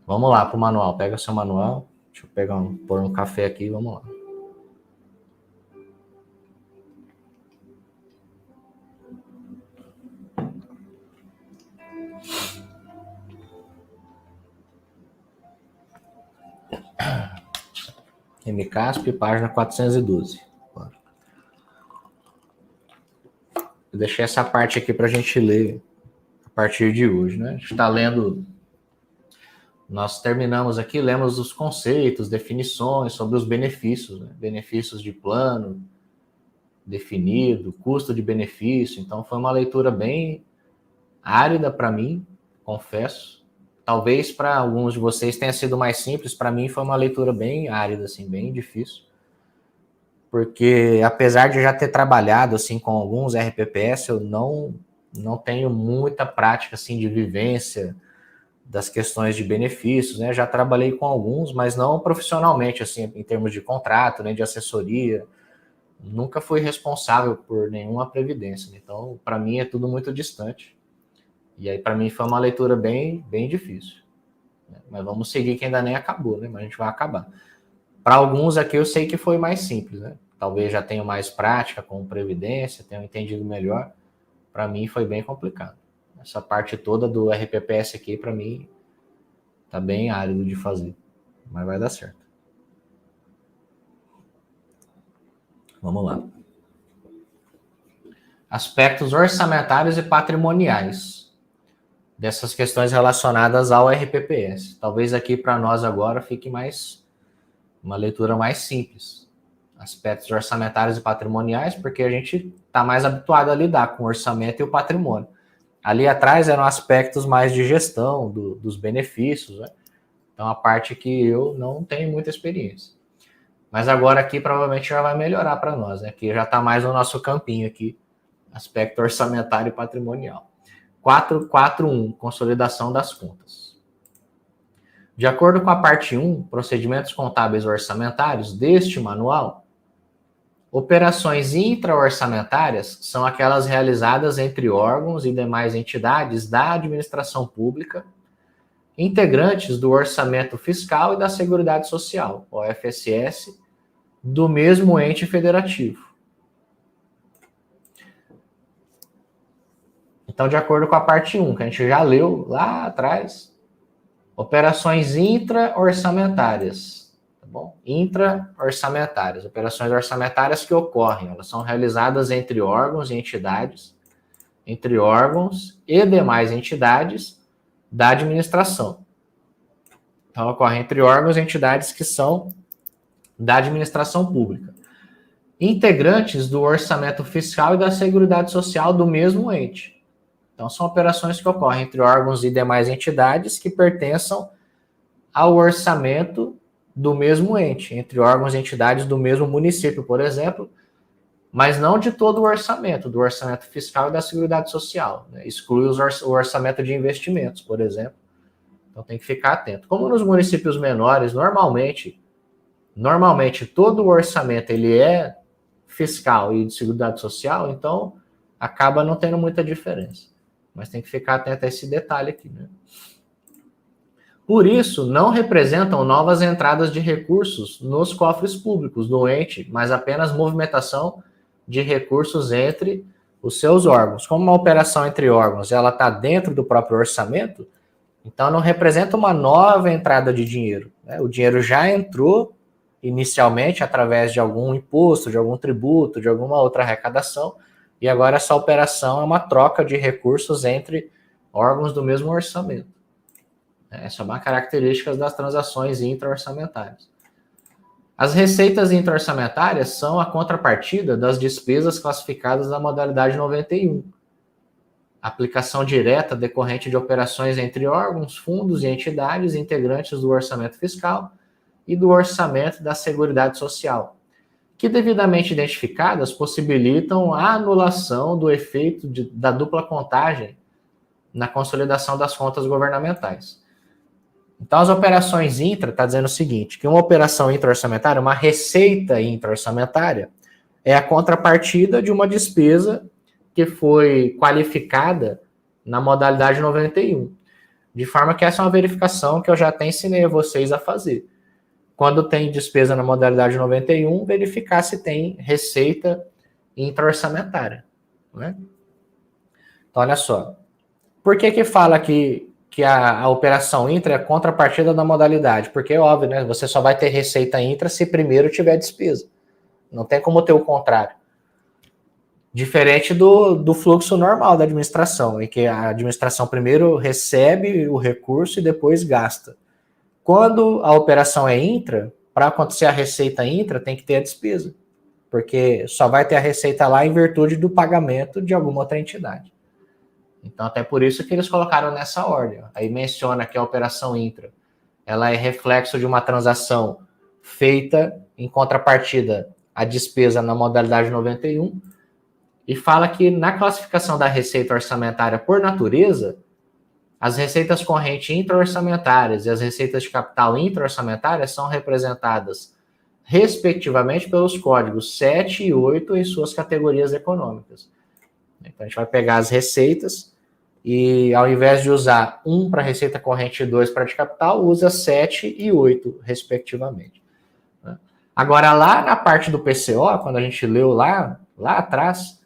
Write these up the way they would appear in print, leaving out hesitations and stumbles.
Vamos lá para o manual. Pega seu manual. Deixa eu pôr um café aqui, vamos lá. MCASP, página 412. Eu deixei essa parte aqui para a gente ler a partir de hoje, né? A gente está lendo. Nós terminamos aqui, lemos os conceitos, definições sobre os benefícios, né? Benefícios de plano definido, custo de benefício. Então, foi uma leitura bem árida para mim, confesso. Talvez para alguns de vocês tenha sido mais simples. Para mim, foi uma leitura bem árida, assim, bem difícil. Porque, apesar de já ter trabalhado assim com alguns RPPS, eu não tenho muita prática assim de vivência das questões de benefícios, né? Já trabalhei com alguns, mas não profissionalmente, assim, em termos de contrato, nem de assessoria. Nunca fui responsável por nenhuma previdência. Então, para mim, é tudo muito distante. E aí, para mim, foi uma leitura bem difícil. Mas vamos seguir, que ainda nem acabou, né? Mas a gente vai acabar. Para alguns aqui, eu sei que foi mais simples, né? Talvez já tenham mais prática com previdência, tenham entendido melhor. Para mim, foi bem complicado. Essa parte toda do RPPS aqui, para mim, tá bem árido de fazer. Mas vai dar certo. Vamos lá. Aspectos orçamentários e patrimoniais dessas questões relacionadas ao RPPS. Talvez aqui para nós agora fique uma leitura mais simples. Aspectos orçamentários e patrimoniais, porque a gente está mais habituado a lidar com o orçamento e o patrimônio. Ali atrás eram aspectos mais de gestão dos benefícios, né? Então, a parte que eu não tenho muita experiência. Mas agora aqui provavelmente já vai melhorar para nós, né? Aqui já está mais no nosso campinho aqui, aspecto orçamentário e patrimonial. 441, consolidação das contas. De acordo com a parte 1, procedimentos contábeis orçamentários deste manual, operações intra-orçamentárias são aquelas realizadas entre órgãos e demais entidades da administração pública, integrantes do orçamento fiscal e da Seguridade Social, OFSS, do mesmo ente federativo. Então, de acordo com a parte 1, que a gente já leu lá atrás, operações intra-orçamentárias, tá bom? Intra-orçamentárias, operações orçamentárias que ocorrem, elas são realizadas entre órgãos e entidades, entre órgãos e demais entidades da administração. Então, ocorre entre órgãos e entidades que são da administração pública, integrantes do orçamento fiscal e da Seguridade Social do mesmo ente. Então, são operações que ocorrem entre órgãos e demais entidades que pertençam ao orçamento do mesmo ente, entre órgãos e entidades do mesmo município, por exemplo, mas não de todo o orçamento, do orçamento fiscal e da Seguridade Social, né? Exclui o orçamento de investimentos, por exemplo. Então, tem que ficar atento. Como nos municípios menores, normalmente todo o orçamento ele é fiscal e de Seguridade Social, então acaba não tendo muita diferença. Mas tem que ficar atento a esse detalhe aqui, né? Por isso, não representam novas entradas de recursos nos cofres públicos do ente, mas apenas movimentação de recursos entre os seus órgãos. Como uma operação entre órgãos ela está dentro do próprio orçamento, então não representa uma nova entrada de dinheiro, né? O dinheiro já entrou inicialmente através de algum imposto, de algum tributo, de alguma outra arrecadação, e agora essa operação é uma troca de recursos entre órgãos do mesmo orçamento. Essa é uma característica das transações intra-orçamentárias. As receitas intra-orçamentárias são a contrapartida das despesas classificadas na modalidade 91. Aplicação direta decorrente de operações entre órgãos, fundos e entidades integrantes do orçamento fiscal e do orçamento da Seguridade Social, que devidamente identificadas possibilitam a anulação do efeito da dupla contagem na consolidação das contas governamentais. Então, as operações intra está dizendo o seguinte, que uma operação intra-orçamentária, uma receita intra-orçamentária, é a contrapartida de uma despesa que foi qualificada na modalidade 91. De forma que essa é uma verificação que eu já até ensinei a vocês a fazer. Quando tem despesa na modalidade 91, verificar se tem receita intra-orçamentária. Né? Então, olha só. Por que fala que a operação intra é contrapartida da modalidade? Porque é óbvio, né? Você só vai ter receita intra se primeiro tiver despesa. Não tem como ter o contrário. Diferente do fluxo normal da administração, em que a administração primeiro recebe o recurso e depois gasta. Quando a operação é intra, para acontecer a receita intra, tem que ter a despesa. Porque só vai ter a receita lá em virtude do pagamento de alguma outra entidade. Então, até por isso que eles colocaram nessa ordem. Aí menciona que a operação intra, ela é reflexo de uma transação feita em contrapartida à despesa na modalidade 91, e fala que na classificação da receita orçamentária por natureza, as receitas correntes intra-orçamentárias e as receitas de capital intra-orçamentárias são representadas, respectivamente, pelos códigos 7 e 8 em suas categorias econômicas. Então, a gente vai pegar as receitas e, ao invés de usar 1 para receita corrente e 2 para de capital, usa 7 e 8, respectivamente. Agora, lá na parte do PCO, quando a gente leu lá atrás,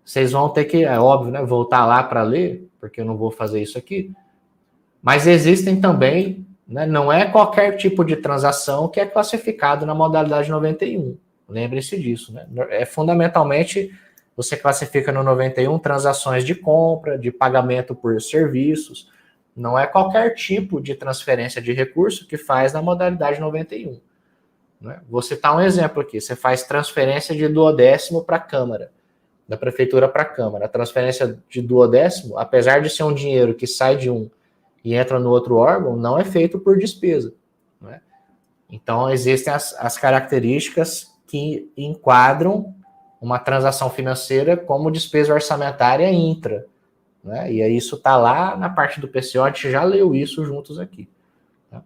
vocês vão ter que, é óbvio, né, voltar lá para ler, porque eu não vou fazer isso aqui. Mas existem também, né, não é qualquer tipo de transação que é classificado na modalidade 91. Lembrem-se disso, né? É fundamentalmente, você classifica no 91 transações de compra, de pagamento por serviços. Não é qualquer tipo de transferência de recurso que faz na modalidade 91. Né? Vou citar um exemplo aqui. Você faz transferência de duodécimo para a Câmara, da Prefeitura para a Câmara. A transferência de duodécimo, apesar de ser um dinheiro que sai de um e entra no outro órgão, não é feito por despesa. Né? Então, existem as características que enquadram uma transação financeira como despesa orçamentária intra. Né? E aí isso está lá na parte do PCO, a gente já leu isso juntos aqui. Tá?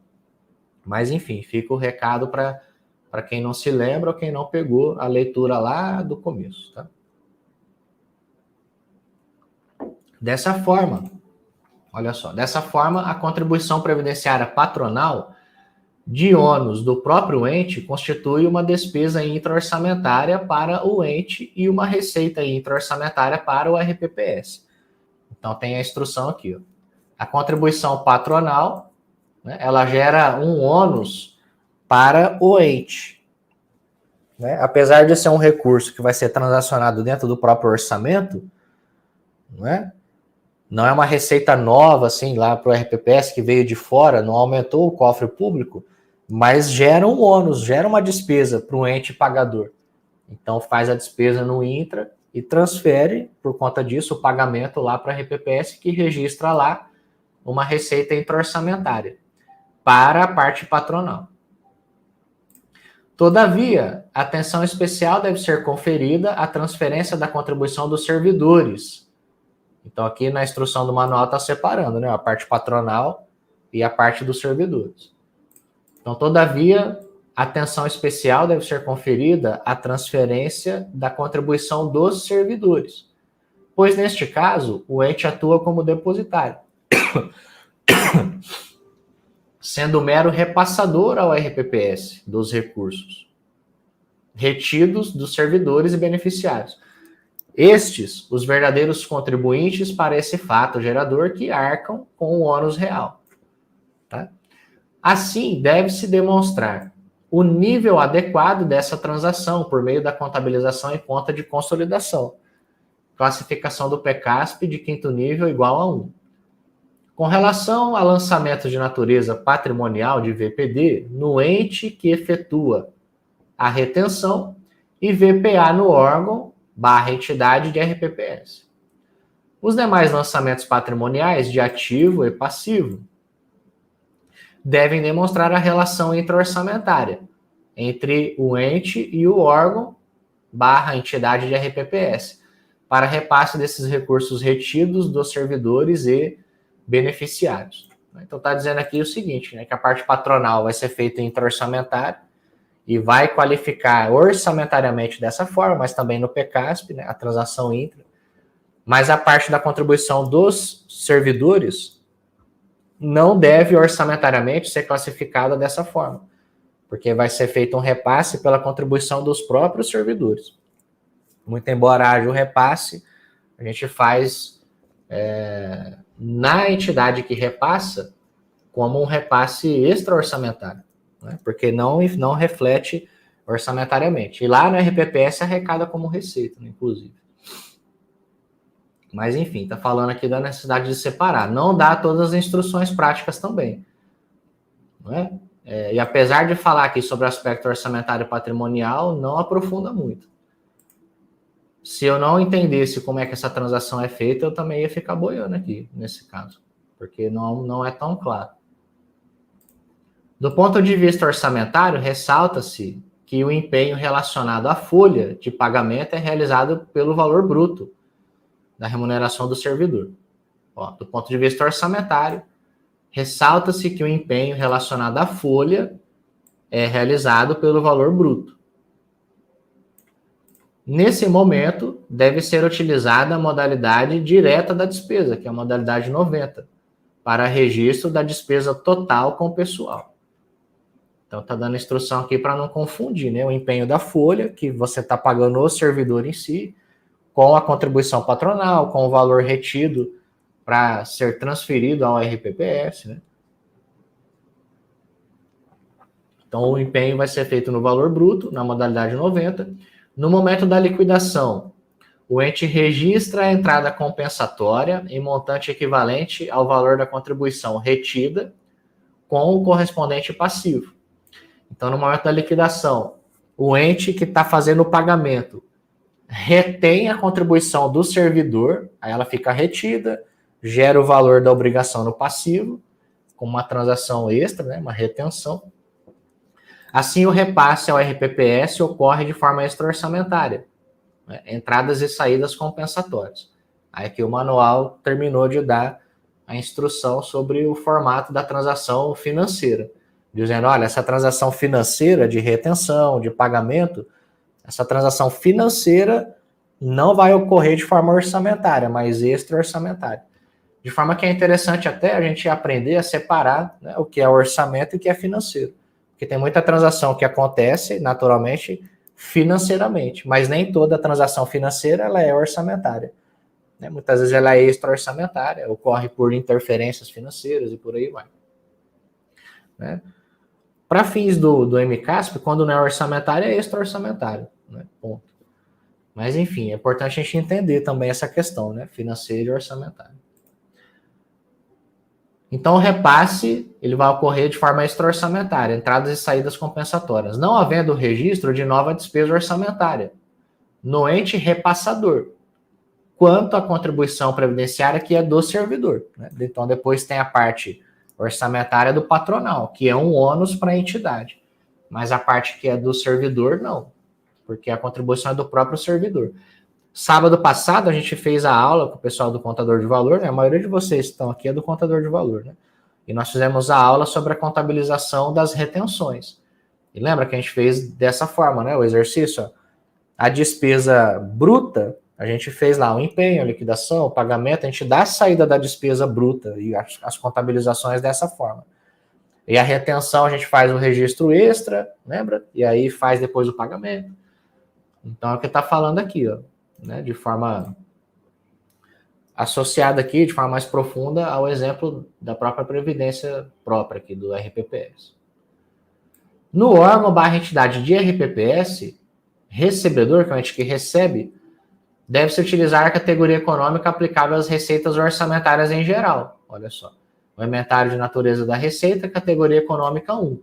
Mas, enfim, fica o recado para quem não se lembra ou quem não pegou a leitura lá do começo. Tá? Dessa forma, olha só, dessa forma, a contribuição previdenciária patronal de ônus do próprio ente constitui uma despesa intra-orçamentária para o ente e uma receita intra-orçamentária para o RPPS. Então, tem a instrução aqui. Ó. A contribuição patronal, né, ela gera um ônus para o ente. Né? Apesar de ser um recurso que vai ser transacionado dentro do próprio orçamento, né? Não é uma receita nova, assim, lá para o RPPS que veio de fora, não aumentou o cofre público, mas gera um ônus, gera uma despesa para o ente pagador. Então, faz a despesa no intra e transfere, por conta disso, o pagamento lá para a RPPS, que registra lá uma receita intra-orçamentária para a parte patronal. Todavia, atenção especial deve ser conferida à transferência da contribuição dos servidores. Então, aqui na instrução do manual está separando, né, a parte patronal e a parte dos servidores. Então, todavia, atenção especial deve ser conferida à transferência da contribuição dos servidores, pois, neste caso, o ente atua como depositário, sendo mero repassador ao RPPS dos recursos retidos dos servidores e beneficiários. Estes, os verdadeiros contribuintes para esse fato gerador que arcam com o ônus real. Tá? Assim, deve-se demonstrar o nível adequado dessa transação por meio da contabilização em conta de consolidação. Classificação do PECASP de quinto nível igual a 1. Com relação a lançamento de natureza patrimonial de VPD no ente que efetua a retenção e VPA no órgão / entidade de RPPS. Os demais lançamentos patrimoniais de ativo e passivo devem demonstrar a relação intra-orçamentária entre o ente e o órgão / entidade de RPPS para repasse desses recursos retidos dos servidores e beneficiários. Então, está dizendo aqui o seguinte, né, que a parte patronal vai ser feita intra-orçamentária e vai qualificar orçamentariamente dessa forma, mas também no PECASP, né, a transação intra. Mas a parte da contribuição dos servidores não deve orçamentariamente ser classificada dessa forma, porque vai ser feito um repasse pela contribuição dos próprios servidores. Muito embora haja o repasse, a gente faz na entidade que repassa como um repasse extra-orçamentário, né? Porque não reflete orçamentariamente. E lá no RPPS arrecada como receita, né, inclusive. Mas, enfim, está falando aqui da necessidade de separar. Não dá todas as instruções práticas também. Não é? E apesar de falar aqui sobre o aspecto orçamentário e patrimonial, não aprofunda muito. Se eu não entendesse como é que essa transação é feita, eu também ia ficar boiando aqui, nesse caso. Porque não é tão claro. Do ponto de vista orçamentário, ressalta-se que o empenho relacionado à folha de pagamento é realizado pelo valor bruto da remuneração do servidor. Do ponto de vista orçamentário, ressalta-se que o empenho relacionado à folha é realizado pelo valor bruto. Nesse momento, deve ser utilizada a modalidade direta da despesa, que é a modalidade 90, para registro da despesa total com o pessoal. Então, está dando instrução aqui para não confundir, né? O empenho da folha, que você está pagando o servidor em si, com a contribuição patronal, com o valor retido para ser transferido ao RPPS, né? Então, o empenho vai ser feito no valor bruto, na modalidade 90. No momento da liquidação, o ente registra a entrada compensatória em montante equivalente ao valor da contribuição retida com o correspondente passivo. Então, no momento da liquidação, o ente que está fazendo o pagamento retém a contribuição do servidor, aí ela fica retida, gera o valor da obrigação no passivo, com uma transação extra, né, uma retenção. Assim, o repasse ao RPPS ocorre de forma extra-orçamentária, né, entradas e saídas compensatórias. Aí aqui o manual terminou de dar a instrução sobre o formato da transação financeira, dizendo, olha, essa transação financeira de retenção, de pagamento, essa transação financeira não vai ocorrer de forma orçamentária, mas extra-orçamentária. De forma que é interessante até a gente aprender a separar, né, o que é orçamento e o que é financeiro. Porque tem muita transação que acontece, naturalmente, financeiramente, mas nem toda transação financeira ela é orçamentária. Né? Muitas vezes ela é extra-orçamentária, ocorre por interferências financeiras e por aí vai. Né? Para fins do MCASP, quando não é orçamentário, é extra-orçamentário. Né? Ponto. Mas, enfim, é importante a gente entender também essa questão, né? Financeira e orçamentária. Então, o repasse ele vai ocorrer de forma extra-orçamentária, entradas e saídas compensatórias, não havendo registro de nova despesa orçamentária no ente repassador, quanto à contribuição previdenciária que é do servidor. Né? Então, depois tem a parte orçamentária do patronal, que é um ônus para a entidade. Mas a parte que é do servidor, não, porque a contribuição é do próprio servidor. Sábado passado, a gente fez a aula com o pessoal do contador de valor, né? A maioria de vocês que estão aqui é do contador de valor, né? E nós fizemos a aula sobre a contabilização das retenções. E lembra que a gente fez dessa forma, né? O exercício, ó. A despesa bruta, a gente fez lá o empenho, a liquidação, o pagamento, a gente dá a saída da despesa bruta e as contabilizações dessa forma. E a retenção, a gente faz o registro extra, lembra? E aí faz depois o pagamento. Então, é o que está falando aqui, ó, né? De forma associada aqui, de forma mais profunda, ao exemplo da própria previdência própria aqui do RPPS. No órgão/entidade de RPPS, recebedor, que é o ente que recebe, deve-se utilizar a categoria econômica aplicável às receitas orçamentárias em geral. Olha só. O inventário de natureza da receita, categoria econômica 1.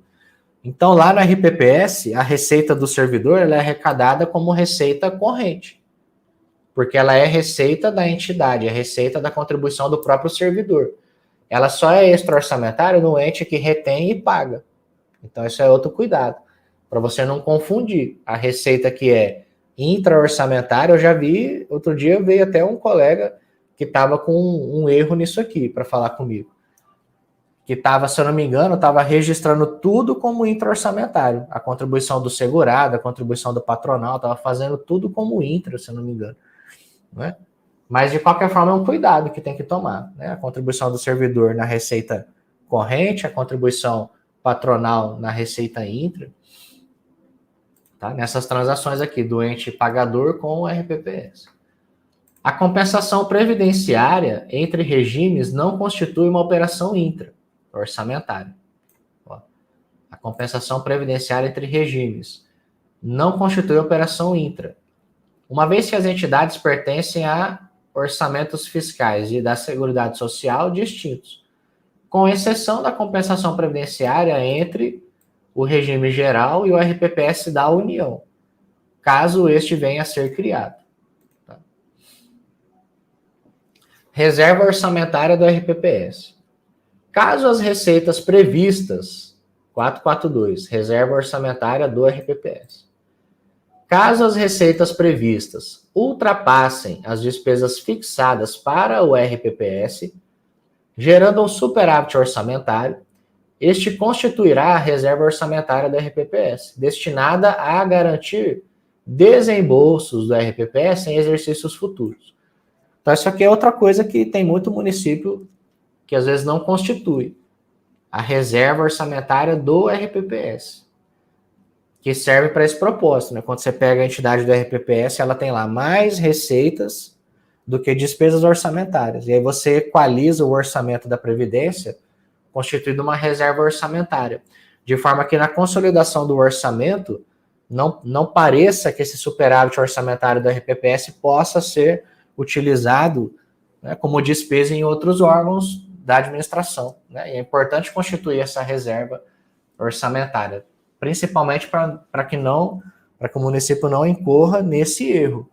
Então, lá no RPPS, a receita do servidor ela é arrecadada como receita corrente. Porque ela é receita da entidade, é receita da contribuição do próprio servidor. Ela só é extra-orçamentária no ente que retém e paga. Então, isso é outro cuidado. Para você não confundir a receita que é intra-orçamentária. Eu já vi, outro dia veio até um colega que estava com um erro nisso aqui para falar comigo. Que estava, se eu não me engano, estava registrando tudo como intra-orçamentário. A contribuição do segurado, a contribuição do patronal, estava fazendo tudo como intra, se eu não me engano. Não é? Mas, de qualquer forma, é um cuidado que tem que tomar. Né? A contribuição do servidor na receita corrente, a contribuição patronal na receita intra, tá? Nessas transações aqui, do ente pagador com o RPPS. A compensação previdenciária entre regimes não constitui uma operação intra orçamentária. Ó, a compensação previdenciária entre regimes não constitui operação intra, uma vez que as entidades pertencem a orçamentos fiscais e da Seguridade Social distintos, com exceção da compensação previdenciária entre o regime geral e o RPPS da União, caso este venha a ser criado. Tá? Reserva orçamentária do RPPS. Caso as receitas previstas, 442, reserva orçamentária do RPPS. Caso as receitas previstas ultrapassem as despesas fixadas para o RPPS, gerando um superávit orçamentário, este constituirá a reserva orçamentária do RPPS, destinada a garantir desembolsos do RPPS em exercícios futuros. Então, isso aqui é outra coisa que tem muito município que às vezes não constitui. A reserva orçamentária do RPPS, que serve para esse propósito, né? Quando você pega a entidade do RPPS, ela tem lá mais receitas do que despesas orçamentárias. E aí você equaliza o orçamento da Previdência constituído uma reserva orçamentária, de forma que na consolidação do orçamento não pareça que esse superávit orçamentário do RPPS possa ser utilizado, né, como despesa em outros órgãos da administração. Né? E é importante constituir essa reserva orçamentária, principalmente para que o município não incorra nesse erro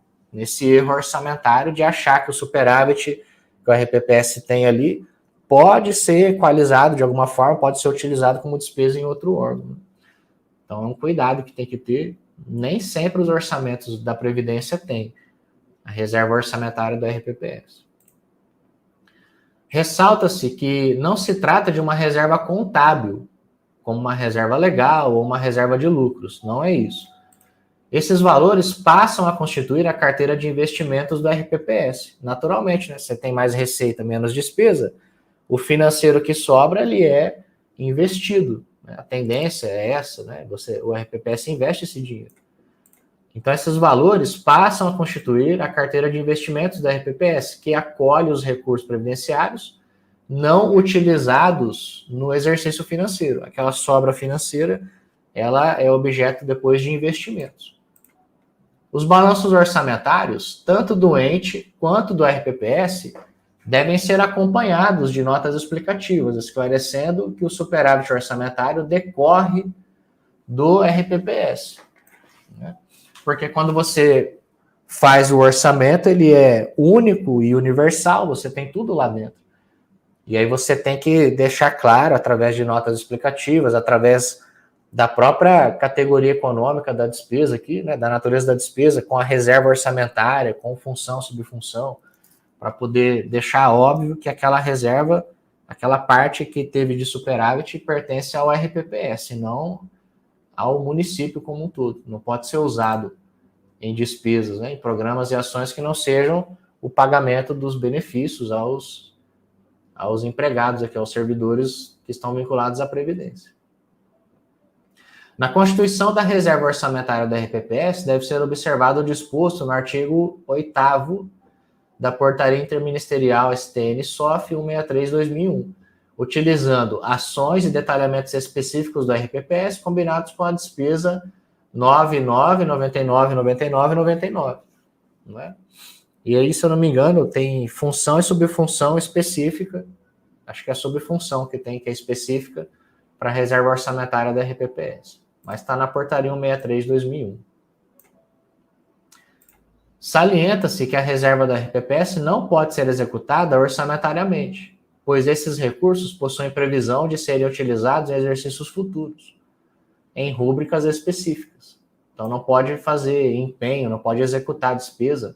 orçamentário de achar que o superávit que o RPPS tem ali pode ser equalizado de alguma forma, pode ser utilizado como despesa em outro órgão. Então é um cuidado que tem que ter. Nem sempre os orçamentos da Previdência têm a reserva orçamentária do RPPS. Ressalta-se que não se trata de uma reserva contábil, como uma reserva legal ou uma reserva de lucros. Não é isso. Esses valores passam a constituir a carteira de investimentos do RPPS. Naturalmente, né? Você tem mais receita, menos despesa, o financeiro que sobra, ele é investido. Né? A tendência é essa, né? O RPPS investe esse dinheiro. Então, esses valores passam a constituir a carteira de investimentos da RPPS, que acolhe os recursos previdenciários não utilizados no exercício financeiro. Aquela sobra financeira, ela é objeto depois de investimentos. Os balanços orçamentários, tanto do ente quanto do RPPS, devem ser acompanhados de notas explicativas, esclarecendo que o superávit orçamentário decorre do RPPS. Né? Porque quando você faz o orçamento, ele é único e universal, você tem tudo lá dentro. E aí você tem que deixar claro, através de notas explicativas, através da própria categoria econômica da despesa aqui, né, da natureza da despesa, com a reserva orçamentária, com função, subfunção, para poder deixar óbvio que aquela reserva, aquela parte que teve de superávit pertence ao RPPS, não ao município como um todo. Não pode ser usado em despesas, né, em programas e ações que não sejam o pagamento dos benefícios aos empregados, aqui, aos servidores que estão vinculados à Previdência. Na constituição da reserva orçamentária da RPPS, deve ser observado o disposto no artigo 8º da Portaria Interministerial STN-SOF 163/2001, utilizando ações e detalhamentos específicos do RPPS combinados com a despesa 99, 99, 99 e 99. Não é? E aí, se eu não me engano, tem função e subfunção específica, acho que é a subfunção que tem, que é específica para a reserva orçamentária da RPPS, mas está na Portaria 163/2001. Salienta-se que a reserva da RPPS não pode ser executada orçamentariamente, pois esses recursos possuem previsão de serem utilizados em exercícios futuros, em rúbricas específicas. Então não pode fazer empenho, não pode executar despesa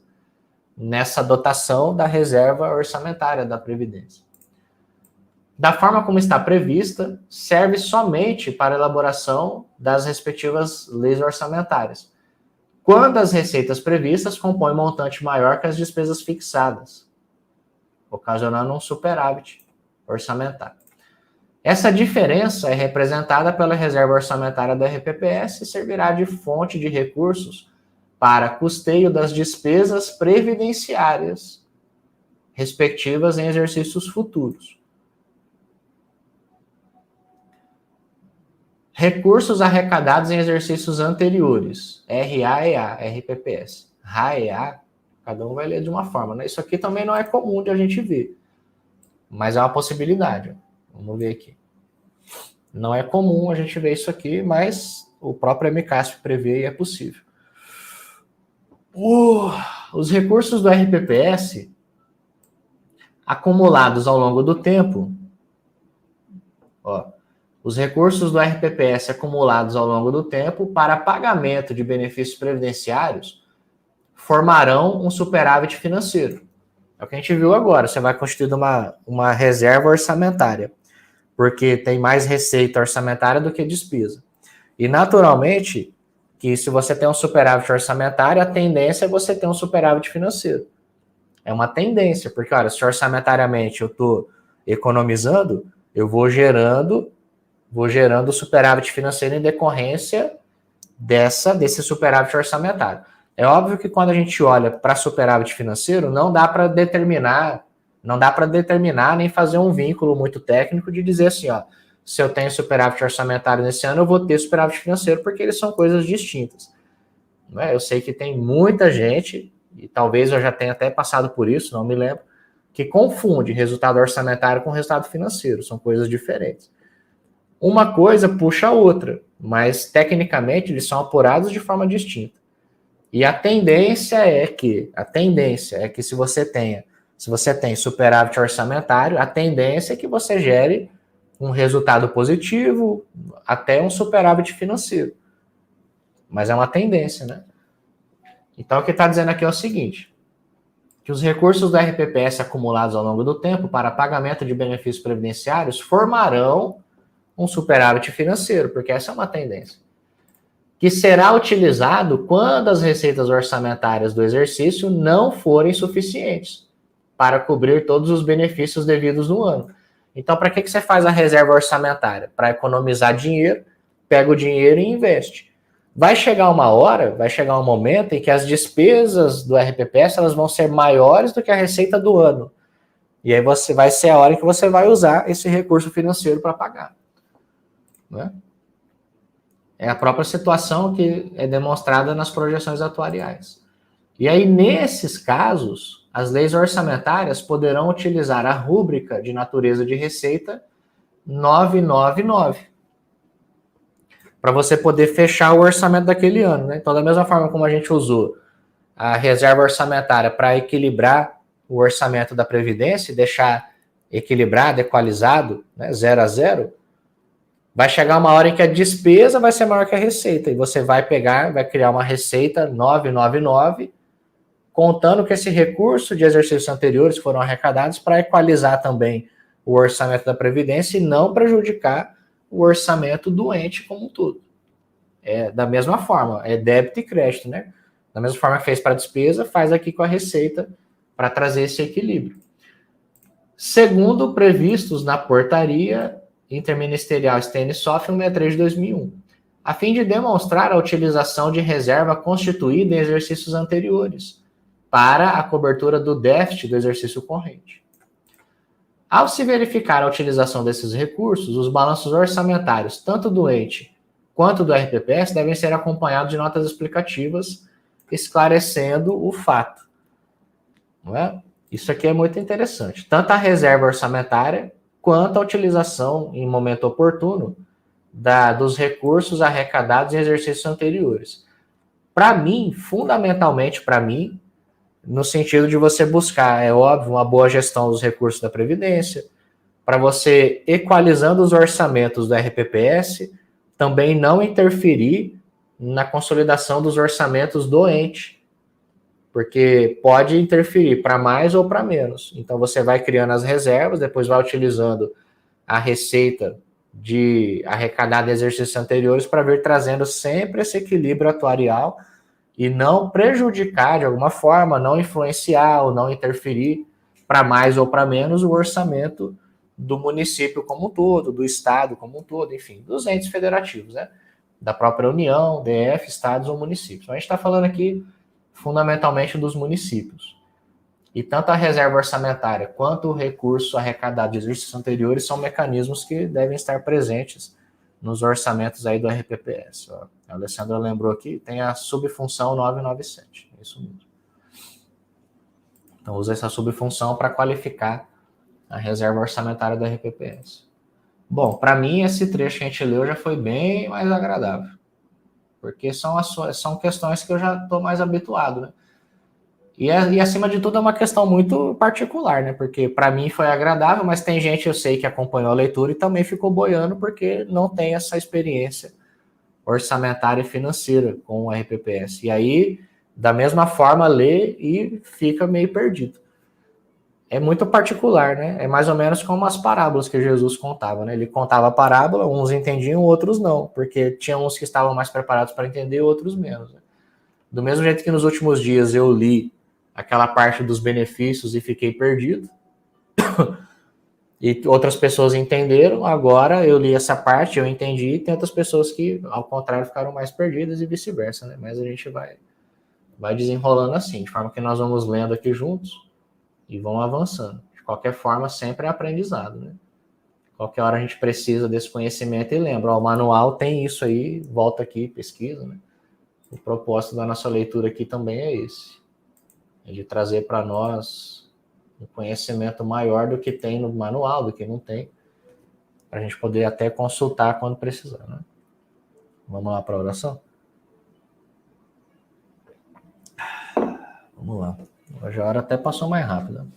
nessa dotação da reserva orçamentária da Previdência. Da forma como está prevista, serve somente para a elaboração das respectivas leis orçamentárias, quando as receitas previstas compõem montante maior que as despesas fixadas, ocasionando um superávit orçamentário. Essa diferença é representada pela reserva orçamentária da RPPS e servirá de fonte de recursos para custeio das despesas previdenciárias respectivas em exercícios futuros. Recursos arrecadados em exercícios anteriores, RAEA, RPPS. RAEA, cada um vai ler de uma forma, né? Isso aqui também não é comum de a gente ver, mas é uma possibilidade. Vamos ver aqui. Não é comum a gente ver isso aqui, mas o próprio MCASP prevê e é possível. Os recursos do RPPS acumulados ao longo do tempo, os recursos do RPPS acumulados ao longo do tempo para pagamento de benefícios previdenciários formarão um superávit financeiro. É o que a gente viu agora. Você vai constituir uma reserva orçamentária, porque tem mais receita orçamentária do que despesa. E, naturalmente, que se você tem um superávit orçamentário, a tendência é você ter um superávit financeiro. É uma tendência, porque, olha, se orçamentariamente eu estou economizando, eu vou gerando superávit financeiro em decorrência desse superávit orçamentário. É óbvio que quando a gente olha para superávit financeiro, não dá para determinar nem fazer um vínculo muito técnico de dizer assim, ó, se eu tenho superávit orçamentário nesse ano, eu vou ter superávit financeiro, porque eles são coisas distintas. Eu sei que tem muita gente, e talvez eu já tenha até passado por isso, não me lembro, que confunde resultado orçamentário com resultado financeiro, são coisas diferentes. Uma coisa puxa a outra, mas tecnicamente eles são apurados de forma distinta. E a tendência é que se você tem superávit orçamentário, a tendência é que você gere um resultado positivo, até um superávit financeiro. Mas é uma tendência, né? Então, o que está dizendo aqui é o seguinte, que os recursos do RPPS acumulados ao longo do tempo para pagamento de benefícios previdenciários formarão um superávit financeiro, porque essa é uma tendência, que será utilizado quando as receitas orçamentárias do exercício não forem suficientes para cobrir todos os benefícios devidos no ano. Então, para que você faz a reserva orçamentária? Para economizar dinheiro, pega o dinheiro e investe. Vai chegar um momento em que as despesas do RPPS elas vão ser maiores do que a receita do ano. E aí vai ser a hora que você vai usar esse recurso financeiro para pagar. Né? É a própria situação que é demonstrada nas projeções atuariais. E aí, nesses casos, as leis orçamentárias poderão utilizar a rúbrica de natureza de receita 999 para você poder fechar o orçamento daquele ano. Né? Então, da mesma forma como a gente usou a reserva orçamentária para equilibrar o orçamento da Previdência, deixar equilibrado, equalizado, né, 0 a 0, vai chegar uma hora em que a despesa vai ser maior que a receita, e você vai criar uma receita 999, contando que esse recurso de exercícios anteriores foram arrecadados para equalizar também o orçamento da Previdência e não prejudicar o orçamento do ente como um todo. Da mesma forma, é débito e crédito, né? Da mesma forma que fez para a despesa, faz aqui com a receita para trazer esse equilíbrio. Segundo previstos na portaria interministerial STN-SOF 163 de 2001, a fim de demonstrar a utilização de reserva constituída em exercícios anteriores para a cobertura do déficit do exercício corrente. Ao se verificar a utilização desses recursos, os balanços orçamentários, tanto do ente quanto do RPPS, devem ser acompanhados de notas explicativas esclarecendo o fato. Não é? Isso aqui é muito interessante. Tanto a reserva orçamentária quanto a utilização, em momento oportuno, dos recursos arrecadados em exercícios anteriores. Para mim, fundamentalmente para mim, no sentido de você buscar, é óbvio, uma boa gestão dos recursos da Previdência, para você, equalizando os orçamentos do RPPS, também não interferir na consolidação dos orçamentos do ente, porque pode interferir para mais ou para menos. Então, você vai criando as reservas, depois vai utilizando a receita de arrecadar de exercícios anteriores para vir trazendo sempre esse equilíbrio atuarial e não prejudicar de alguma forma, não influenciar ou não interferir para mais ou para menos o orçamento do município como um todo, do estado como um todo, enfim, dos entes federativos, né? Da própria União, DF, estados ou municípios. Então, a gente está falando aqui fundamentalmente dos municípios. E tanto a reserva orçamentária quanto o recurso arrecadado de exercícios anteriores são mecanismos que devem estar presentes nos orçamentos aí do RPPS. Ó, a Alessandra lembrou aqui, tem a subfunção 997. É isso mesmo. Então, usa essa subfunção para qualificar a reserva orçamentária do RPPS. Bom, para mim, esse trecho que a gente leu já foi bem mais agradável. Porque são questões que eu já estou mais habituado, né? E, acima de tudo, é uma questão muito particular, né? Porque para mim foi agradável, mas tem gente, eu sei, que acompanhou a leitura e também ficou boiando porque não tem essa experiência orçamentária e financeira com o RPPS. E aí, da mesma forma, lê e fica meio perdido. É muito particular, né? É mais ou menos como as parábolas que Jesus contava, né? Ele contava a parábola, uns entendiam, outros não, porque tinha uns que estavam mais preparados para entender, outros menos. Né? Do mesmo jeito que nos últimos dias eu li aquela parte dos benefícios e fiquei perdido, e outras pessoas entenderam, agora eu li essa parte, eu entendi, e tem outras pessoas que, ao contrário, ficaram mais perdidas e vice-versa, né? Mas a gente vai desenrolando assim, de forma que nós vamos lendo aqui juntos e vão avançando. De qualquer forma, sempre é aprendizado, né? Qualquer hora a gente precisa desse conhecimento e lembra, ó, o manual tem isso aí, volta aqui, pesquisa, né? O propósito da nossa leitura aqui também é esse, é de trazer para nós um conhecimento maior do que tem no manual, do que não tem, para a gente poder até consultar quando precisar, né? Vamos lá para a oração? Vamos lá. Hoje a hora até passou mais rápido.